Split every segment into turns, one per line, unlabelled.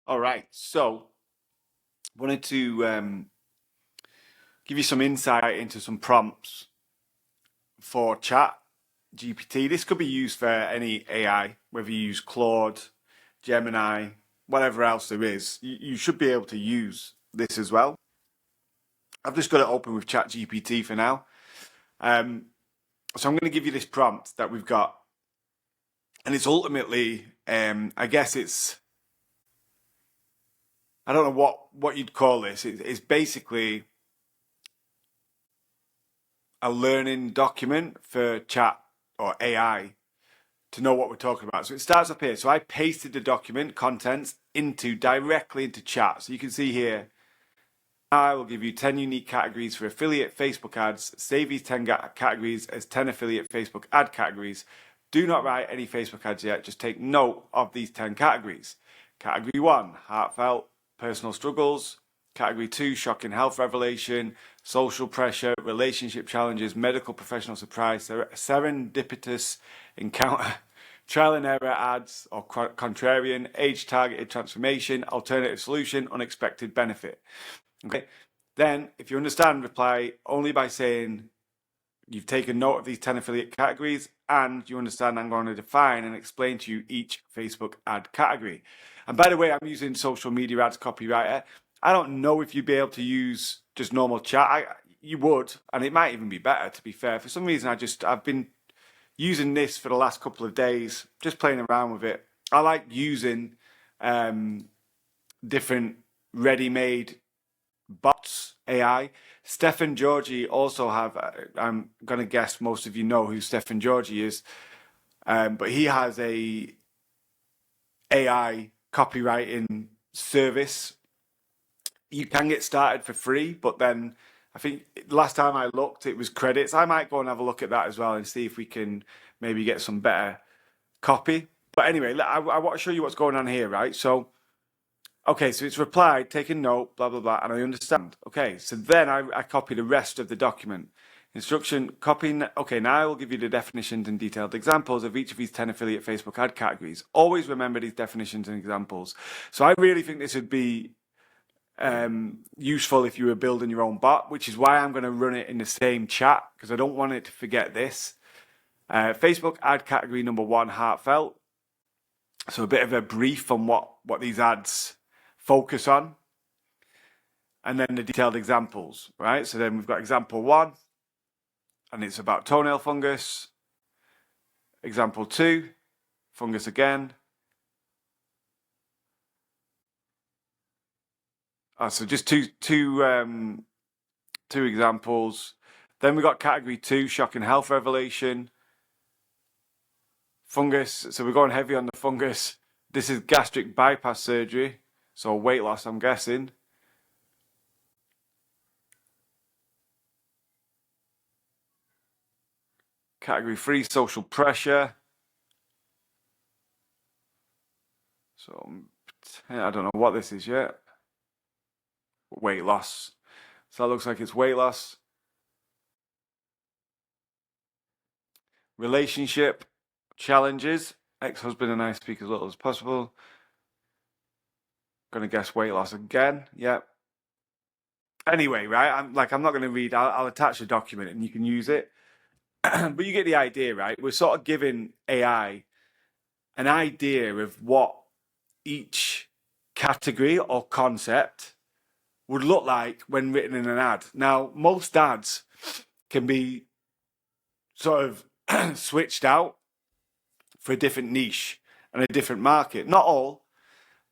All right, so wanted to give you some insight into some prompts for Chat GPT. This could be used for any AI, whether you use Claude, Gemini, whatever else there is. You should be able to use this as well. I've just got it open with Chat GPT for now. Um, so I'm going to give you this prompt that we've got, and it's ultimately, I guess I don't know what you'd call this. It's basically a learning document for chat or AI to know what we're talking about. So it starts up here. So I pasted the document contents directly into chat. So you can see here, I will give you 10 unique categories for affiliate Facebook ads. Save these 10 categories as 10 affiliate Facebook ad categories. Do not write any Facebook ads yet. Just take note of these 10 categories. Category 1, heartfelt personal struggles. Category 2, shocking health revelation, social pressure, relationship challenges, medical professional surprise, serendipitous encounter, trial and error ads or contrarian, age targeted transformation, alternative solution, unexpected benefit. Okay. Then, if you understand, reply only by saying you've taken note of these 10 affiliate categories and you understand I'm going to define and explain to you each Facebook ad category. And by the way, I'm using social media ads copywriter. I don't know if you'd be able to use just normal chat. You would, and it might even be better, to be fair. For some reason, I've been using this for the last couple of days, just playing around with it. I like using different ready-made bots, AI. Stefan Georgi also have, I'm going to guess most of you know who Stefan Georgi is, but he has a AI copywriting service. You can get started for free, but then I think last time I looked, it was credits. I might go and have a look at that as well and see if we can maybe get some better copy. But anyway, I want to show you what's going on here, right? So, okay, so it's replied, taken note, blah, blah, blah, and I understand. Okay, so then I copy the rest of the document. Instruction, copy. Okay, now I will give you the definitions and detailed examples of each of these 10 affiliate Facebook ad categories. Always remember these definitions and examples. So I really think this would be useful if you were building your own bot, which is why I'm going to run it in the same chat because I don't want it to forget this. Facebook ad category number 1, heartfelt. So a bit of a brief on what these ads focus on. And then the detailed examples, right? So then we've got example 1, and it's about toenail fungus. Example 2, fungus again. So just two examples. Then we got category 2, shocking health revelation. Fungus, so we're going heavy on the fungus. This is gastric bypass surgery, so weight loss, I'm guessing. Category 3, social pressure. So I don't know what this is yet. Weight loss. So that looks like it's weight loss. Relationship challenges. Ex-husband and I speak as little as possible. Gonna guess weight loss again. Yep. Anyway, right? I'm not going to read. I'll attach a document and you can use it. But you get the idea, right? We're sort of giving AI an idea of what each category or concept would look like when written in an ad. Now, most ads can be sort of switched out for a different niche and a different market. Not all,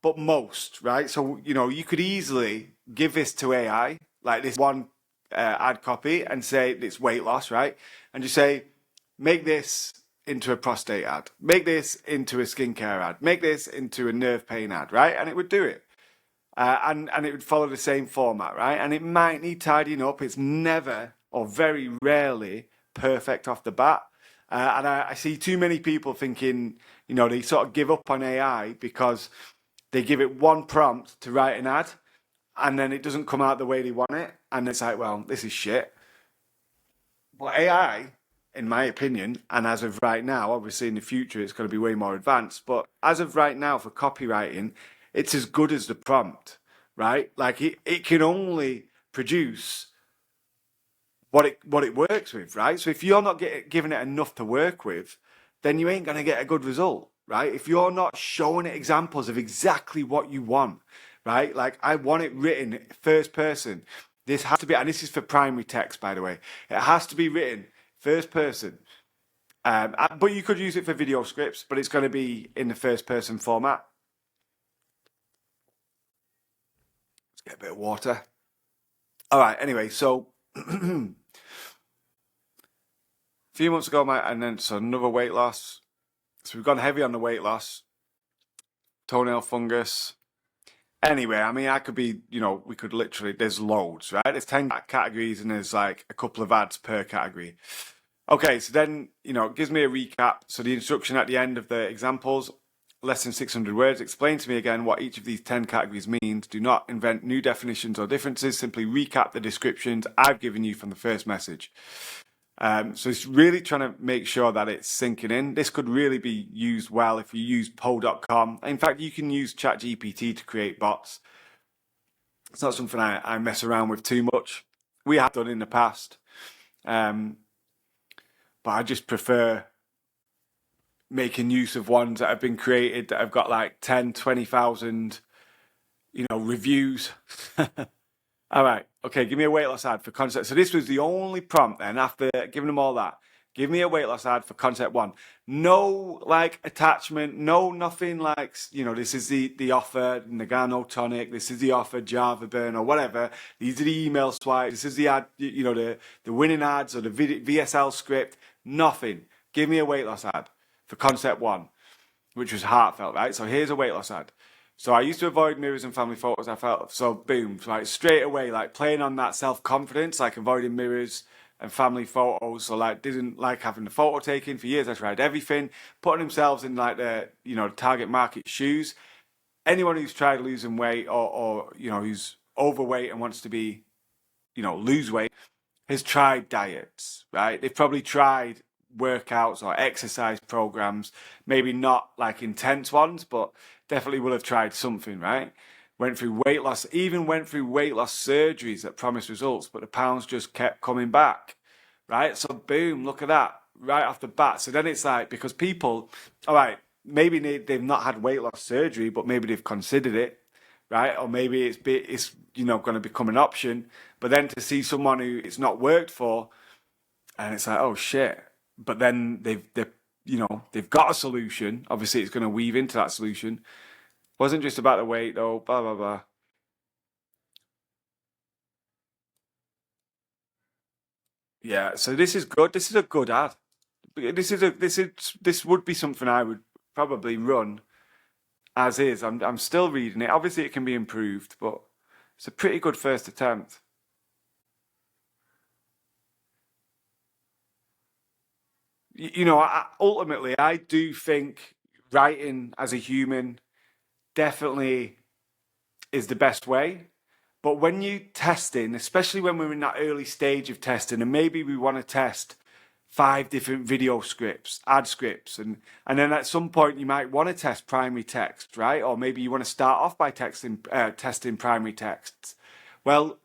but most, right? So, you could easily give this to AI, like this one ad copy, and say it's weight loss, right? And just say, make this into a prostate ad, make this into a skincare ad, make this into a nerve pain ad, right? And it would do it. And it would follow the same format, right? And it might need tidying up. It's never or very rarely perfect off the bat. And I see too many people thinking, they sort of give up on AI because they give it one prompt to write an ad and then it doesn't come out the way they want it. And it's like, well, this is shit. But AI, in my opinion, and as of right now, obviously in the future it's going to be way more advanced, but as of right now for copywriting, it's as good as the prompt, right? Like it can only produce what it works with, right? So if you're not giving it enough to work with, then you ain't gonna get a good result, right? If you're not showing it examples of exactly what you want, right? Like I want it written first person. This has to be, and this is for primary text, by the way. It has to be written first person. But you could use it for video scripts, but it's going to be in the first person format. Let's get a bit of water. All right. Anyway, so a few months ago, and then so another weight loss. So we've gone heavy on the weight loss, toenail fungus. Anyway, I mean, I could be, we could literally, there's loads, right? There's 10 categories and there's like a couple of ads per category. Okay, so then, it gives me a recap. So the instruction at the end of the examples, less than 600 words, explain to me again what each of these 10 categories means. Do not invent new definitions or differences. Simply recap the descriptions I've given you from the first message. So it's really trying to make sure that it's sinking in. This could really be used well if you use Poe.com. In fact, you can use ChatGPT to create bots. It's not something I mess around with too much. We have done in the past. But I just prefer making use of ones that have been created that have got like 10, 20,000, reviews. All right. Okay. Give me a weight loss ad for concept. So this was the only prompt then after giving them all that. Give me a weight loss ad for concept one. No like attachment, no nothing like, this is the offer, Nagano tonic, this is the offer, Java burn or whatever. These are the email swipes, this is the ad, the winning ads or the VSL script, nothing. Give me a weight loss ad for concept one, which was heartfelt, right? So here's a weight loss ad. So I used to avoid mirrors and family photos. I felt so boom, like straight away, like playing on that self-confidence, like avoiding mirrors and family photos. So like didn't like having the photo taken for years. I tried everything, putting themselves in like the target market shoes. Anyone who's tried losing weight or who's overweight and wants to be lose weight has tried diets, right? They've probably tried workouts or exercise programs, maybe not like intense ones, but definitely will have tried something, right? Went through weight loss, even went through weight loss surgeries that promised results, but the pounds just kept coming back, right? So boom, look at that, right off the bat. So then it's like, because people, all right, maybe they've not had weight loss surgery, but maybe they've considered it, right? Or maybe it's going to become an option. But then to see someone who it's not worked for, and it's like, oh shit. But then they've got a solution. Obviously, it's going to weave into that solution. Wasn't just about the weight though. Blah blah blah. Yeah. So this is good. This is a good ad. This would be something I would probably run as is. I'm still reading it. Obviously, it can be improved, but it's a pretty good first attempt. Ultimately, I do think writing as a human definitely is the best way. But when you testing, especially when we're in that early stage of testing, and maybe we want to test 5 different video scripts, ad scripts, and then at some point you might want to test primary text, right? Or maybe you want to start off by testing primary texts. Well,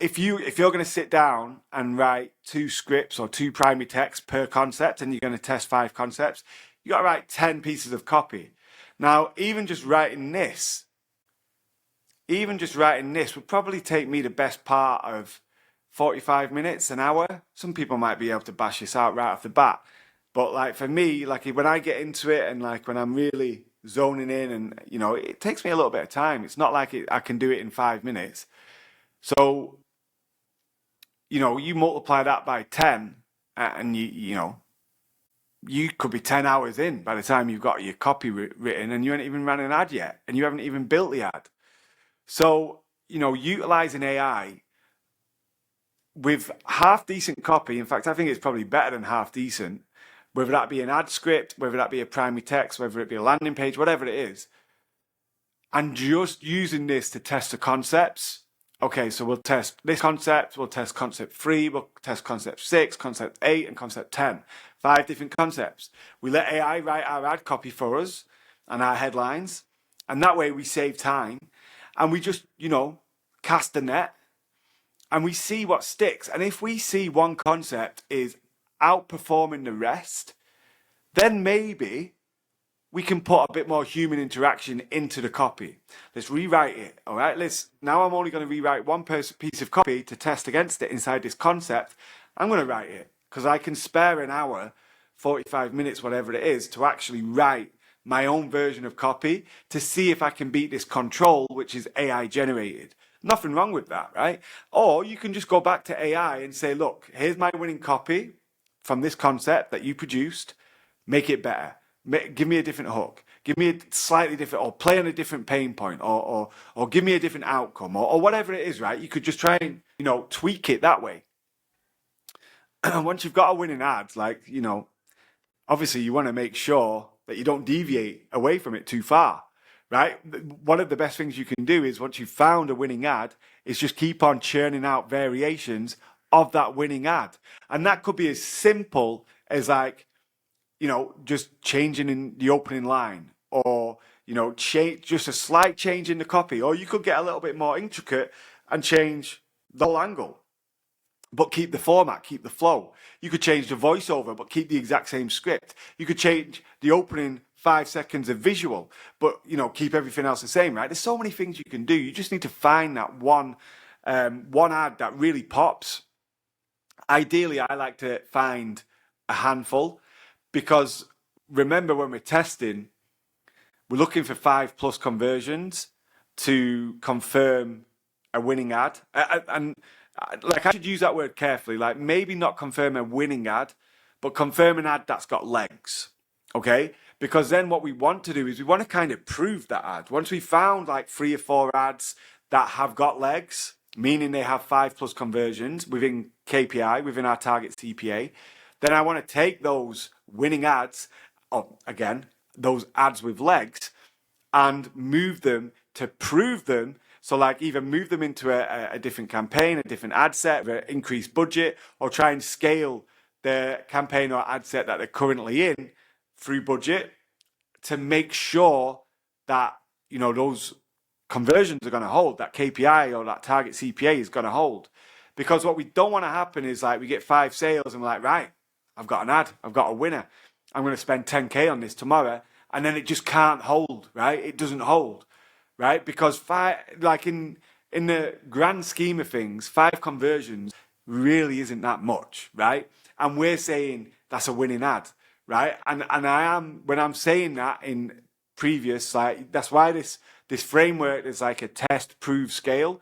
if you're going to sit down and write 2 scripts or 2 primary texts per concept, and you're going to test 5 concepts, you got to write 10 pieces of copy. Now, even just writing this would probably take me the best part of 45 minutes, an hour. Some people might be able to bash this out right off the bat. But like for me, like when I get into it and like when I'm really zoning in and it takes me a little bit of time. It's not like I can do it in 5 minutes. So, you multiply that by 10 and you could be 10 hours in by the time you've got your copy written and you haven't even ran an ad yet and you haven't even built the ad. So, utilizing AI with half decent copy, in fact, I think it's probably better than half decent, whether that be an ad script, whether that be a primary text, whether it be a landing page, whatever it is, and just using this to test the concepts. Okay, so we'll test this concept, we'll test concept 3, we'll test concept 6, concept 8, and concept 10. 5 different concepts. We let AI write our ad copy for us, and our headlines. And that way we save time and we just, cast the net and we see what sticks. And if we see one concept is outperforming the rest, then maybe we can put a bit more human interaction into the copy. Let's rewrite it. All right. Now I'm only going to rewrite one piece of copy to test against it inside this concept. I'm going to write it because I can spare an hour, 45 minutes, whatever it is, to actually write my own version of copy to see if I can beat this control, which is AI generated. Nothing wrong with that, right? Or you can just go back to AI and say, look, here's my winning copy from this concept that you produced. Make it better. Give me a different hook. Give me a slightly different, or play on a different pain point, or give me a different outcome, or whatever it is, right? You could just try and, tweak it that way. Once you've got a winning ad, obviously you want to make sure that you don't deviate away from it too far, right? One of the best things you can do is, once you've found a winning ad, is just keep on churning out variations of that winning ad. And that could be as simple as just changing in the opening line, or, just a slight change in the copy. Or you could get a little bit more intricate and change the whole angle, but keep the format, keep the flow. You could change the voiceover, but keep the exact same script. You could change the opening 5 seconds of visual, but, keep everything else the same, right? There's so many things you can do. You just need to find that one ad that really pops. Ideally, I like to find a handful, because remember, when we're testing, we're looking for 5+ conversions to confirm a winning ad. And I should use that word carefully, maybe not confirm a winning ad, but confirm an ad that's got legs. Okay? Because then what we want to do is we want to kind of prove that ad. Once we found 3 or 4 ads that have got legs, meaning they have 5+ conversions within KPI, within our target CPA, then I want to take those winning ads, those ads with legs, and move them to prove them. So either move them into a different campaign, a different ad set, increased budget, or try and scale the campaign or ad set that they're currently in through budget, to make sure that, those conversions are going to hold, that KPI or that target CPA is going to hold. Because what we don't want to happen is we get 5 sales and we're like, right, I've got an ad, I've got a winner, I'm going to spend 10K on this tomorrow, and then it just can't hold, right? It doesn't hold, right? Because in the grand scheme of things, 5 conversions really isn't that much, right? And we're saying that's a winning ad, right? And when I'm saying that in previous, that's why this framework is like a test, prove, scale,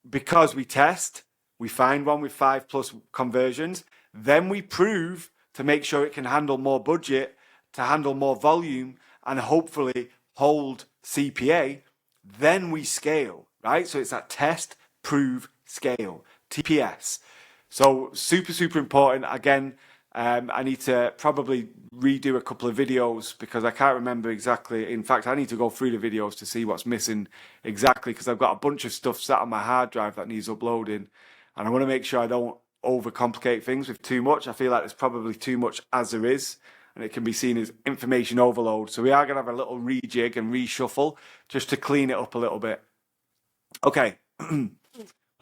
because we test, we find one with 5+ conversions, then we prove to make sure it can handle more budget, to handle more volume, and hopefully hold CPA. Then we scale, right? So it's that test, prove, scale, TPS. So super, super important. Again, I need to probably redo a couple of videos because I can't remember exactly. In fact, I need to go through the videos to see what's missing exactly, because I've got a bunch of stuff sat on my hard drive that needs uploading, and I want to make sure I don't overcomplicate things with too much. I feel like there's probably too much as there is, and it can be seen as information overload. So we are going to have a little rejig and reshuffle just to clean it up a little bit. Okay. Well,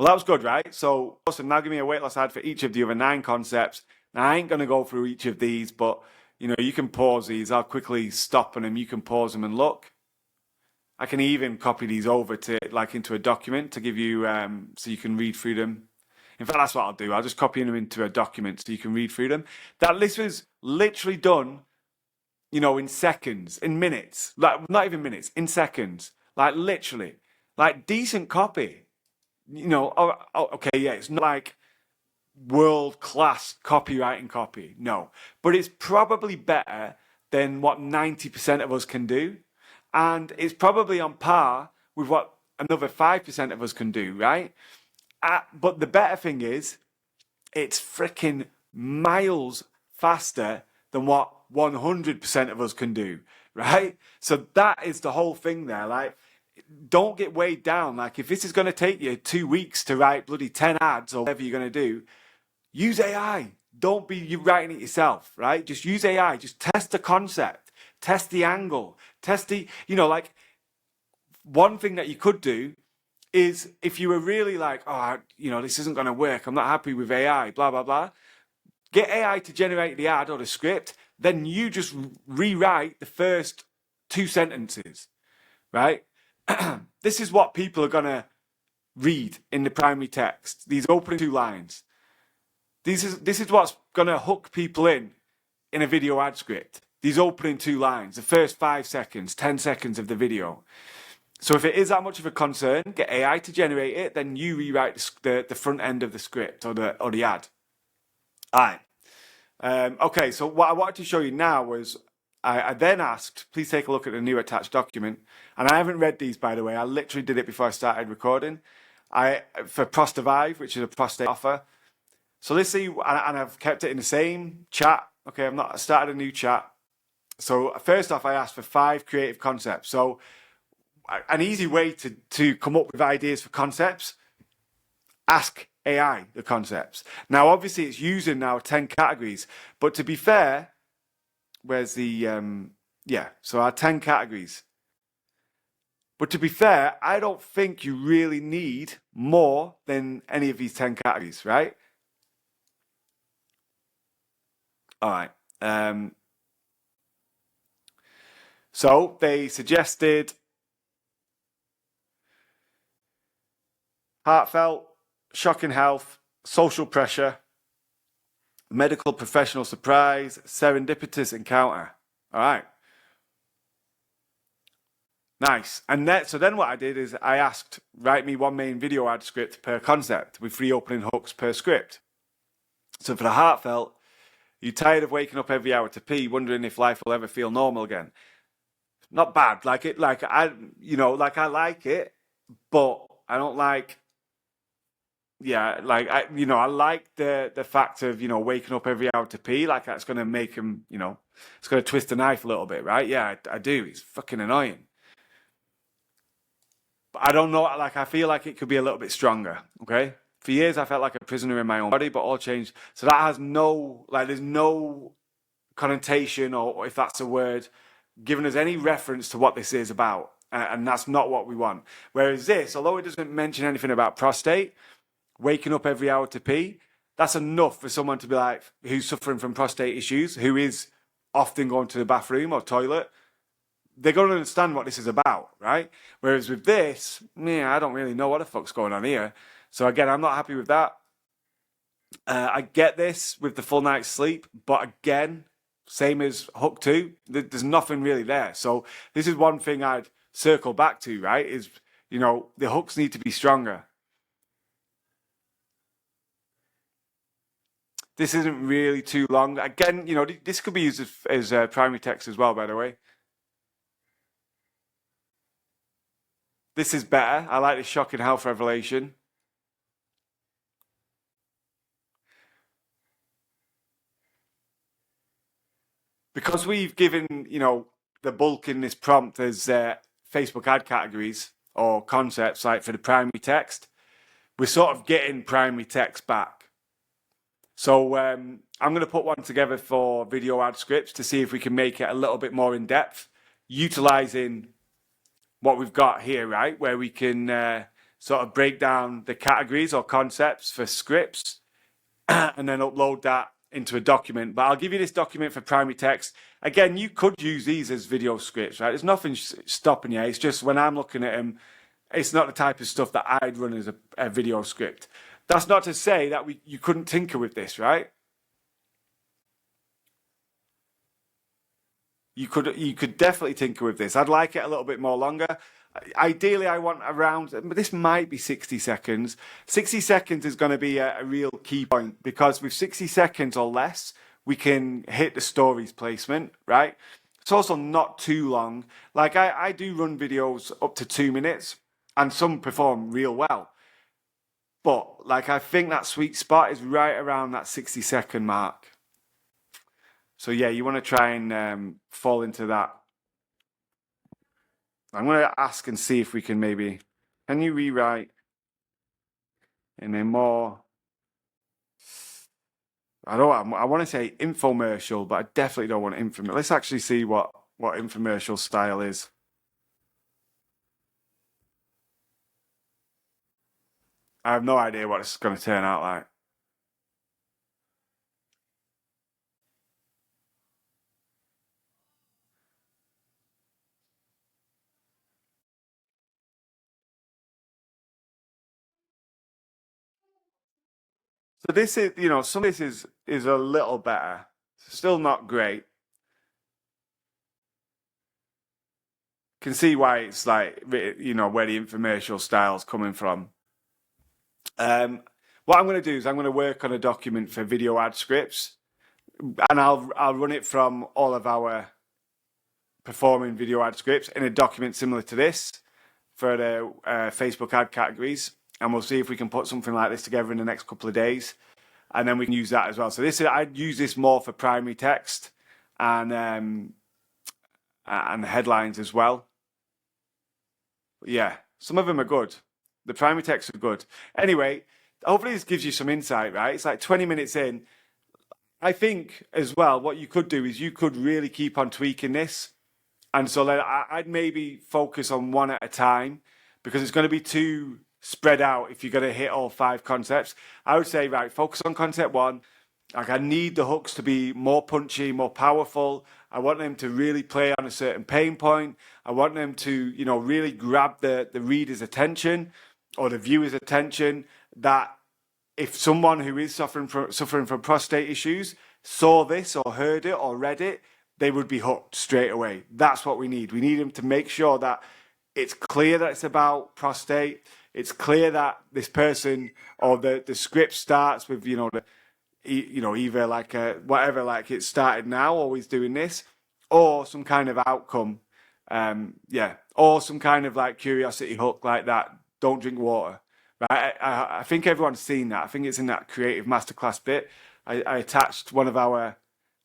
that was good, right? So now give me a weight loss ad for each of the other 9 concepts. Now, I ain't going to go through each of these, but, you can pause these. I'll quickly stop on them. You can pause them and look. I can even copy these over to into a document to give you, so you can read through them. In fact, that's what I'll do. I'll just copy them into a document so you can read through them. That list was literally done, in seconds, in minutes. Not even minutes, in seconds. Literally. Decent copy. Okay, yeah, it's not world-class copywriting copy. No. But it's probably better than what 90% of us can do. And it's probably on par with what another 5% of us can do, right? But the better thing is, it's freaking miles faster than what 100% of us can do, right? So that is the whole thing there. Don't get weighed down. If this is going to take you 2 weeks to write bloody 10 ads or whatever you're going to do, use AI. Don't be you writing it yourself, right? Just use AI. Just test the concept, test the angle, Test the, like one thing that you could do is if you were really like, oh, this isn't going to work, I'm not happy with AI, blah, blah, blah, get AI to generate the ad or the script, then you just rewrite the first 2 sentences, right? This is what people are going to read in the primary text, these opening 2 lines. This is what's going to hook people in a video ad script. These opening 2 lines, the first 5 seconds, 10 seconds of the video. So if it is that much of a concern, get AI to generate it, then you rewrite the front end of the script or the ad. All right. Okay, so what I wanted to show you now was I then asked, please take a look at the new attached document. And I haven't read these, by the way. I literally did it before I started recording. For Prostavive, which is a prostate offer. So let's see, and I've kept it in the same chat. Okay, I started a new chat. So first off, I asked for 5 creative concepts. So an easy way to come up with ideas for concepts, ask AI the concepts. Now, obviously, it's using now 10 categories. But to be fair, where's the, so our 10 categories. But to be fair, I don't think you really need more than any of these 10 categories, right? All right. So they suggested heartfelt, shocking health, social pressure, medical professional surprise, serendipitous encounter. All right. Nice. And so then what I did is I asked, write me 1 main video ad script per concept with 3 opening hooks per script. So for the heartfelt, you're tired of waking up every hour to pee, wondering if life will ever feel normal again. Not bad. I like it, but I don't like. Yeah, I like the fact of waking up every hour to pee. Like that's gonna make him, it's gonna twist the knife a little bit, right? Yeah, I do. It's fucking annoying. But I don't know. Like I feel like it could be a little bit stronger. Okay. For years, I felt like a prisoner in my own body, but all changed. So that has there's no connotation, or if that's a word, giving us any reference to what this is about. And that's not what we want. Whereas this, although it doesn't mention anything about prostate, waking up every hour to pee, that's enough for someone to be like, who's suffering from prostate issues, who is often going to the bathroom or toilet. They're going to understand what this is about, right? Whereas with this, I don't really know what the fuck's going on here. So again, I'm not happy with that. I get this with the full night's sleep, but again, same as Hook 2, there's nothing really there. So this is one thing I'd circle back to, right? Is, the hooks need to be stronger. This isn't really too long. Again, this could be used as primary text as well, by the way. This is better. I like the shocking health revelation. Because we've given, the bulk in this prompt as Facebook ad categories or concepts, like for the primary text, we're sort of getting primary text back. So I'm going to put one together for video ad scripts to see if we can make it a little bit more in depth, utilizing what we've got here, right? Where we can sort of break down the categories or concepts for scripts and then upload that into a document. But I'll give you this document for primary text. Again, you could use these as video scripts, right? There's nothing stopping you. It's just when I'm looking at them, it's not the type of stuff that I'd run as a video script. That's not to say that you couldn't tinker with this, right? You could definitely tinker with this. I'd like it a little bit more longer. Ideally, I want around, but this might be 60 seconds. 60 seconds is going to be a real key point, because with 60 seconds or less, we can hit the stories placement, right? It's also not too long. Like I do run videos up to 2 minutes, and some perform real well. But like I think that sweet spot is right around that 60-second mark. So yeah, you want to try and fall into that. I'm going to ask and see if we can can you rewrite in a more, I want to say infomercial, but I definitely don't want infomercial. Let's actually see what what infomercial style is. I have no idea what it's going to turn out like. So this is, some of this is a little better. Still not great. Can see why it's like, where the infomercial style's coming from. What I'm going to do is I'm going to work on a document for video ad scripts, and I'll run it from all of our performing video ad scripts in a document similar to this for the Facebook ad categories, and we'll see if we can put something like this together in the next couple of days, and then we can use that as well. So I'd use this more for primary text and headlines as well. But yeah, some of them are good. The primary texts are good. Anyway, hopefully this gives you some insight, right? It's like 20 minutes in. I think as well, what you could do is you could really keep on tweaking this. And so I'd maybe focus on one at a time, because it's going to be too spread out if you're going to hit all 5 concepts. I would say, right, focus on concept 1. Like, I need the hooks to be more punchy, more powerful. I want them to really play on a certain pain point. I want them to, really grab the reader's attention or the viewer's attention, that if someone who is suffering from prostate issues saw this or heard it or read it, they would be hooked straight away. That's what we need. We need them to make sure that it's clear that it's about prostate. It's clear that this person, or the script starts with, either like whatever, like it started now, always doing this, or some kind of outcome. Or some kind of like curiosity hook like that. Don't drink water. Right? I think everyone's seen that. I think it's in that creative masterclass bit. I attached one of our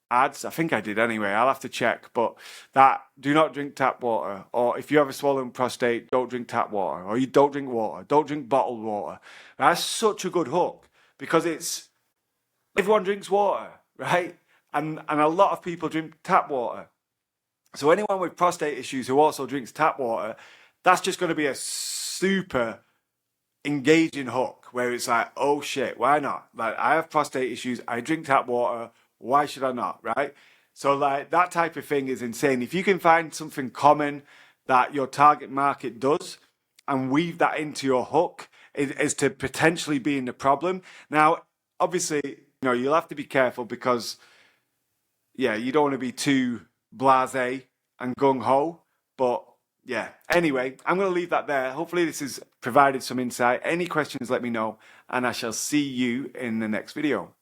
ads. I think I did anyway. I'll have to check. But that, do not drink tap water. Or if you have a swollen prostate, don't drink tap water. Or you don't drink water. Don't drink bottled water. That's such a good hook, because everyone drinks water, right? And a lot of people drink tap water. So anyone with prostate issues who also drinks tap water, that's just going to be a super engaging hook, where it's like, oh shit, why not? Like, I have prostate issues, I drink tap water, why should I not, right? So like, that type of thing is insane. If you can find something common that your target market does and weave that into your hook, is to potentially being the problem. Now, obviously, you'll have to be careful, because you don't want to be too blasé and gung-ho, but yeah. Anyway, I'm going to leave that there. Hopefully this has provided some insight. Any questions, let me know, and I shall see you in the next video.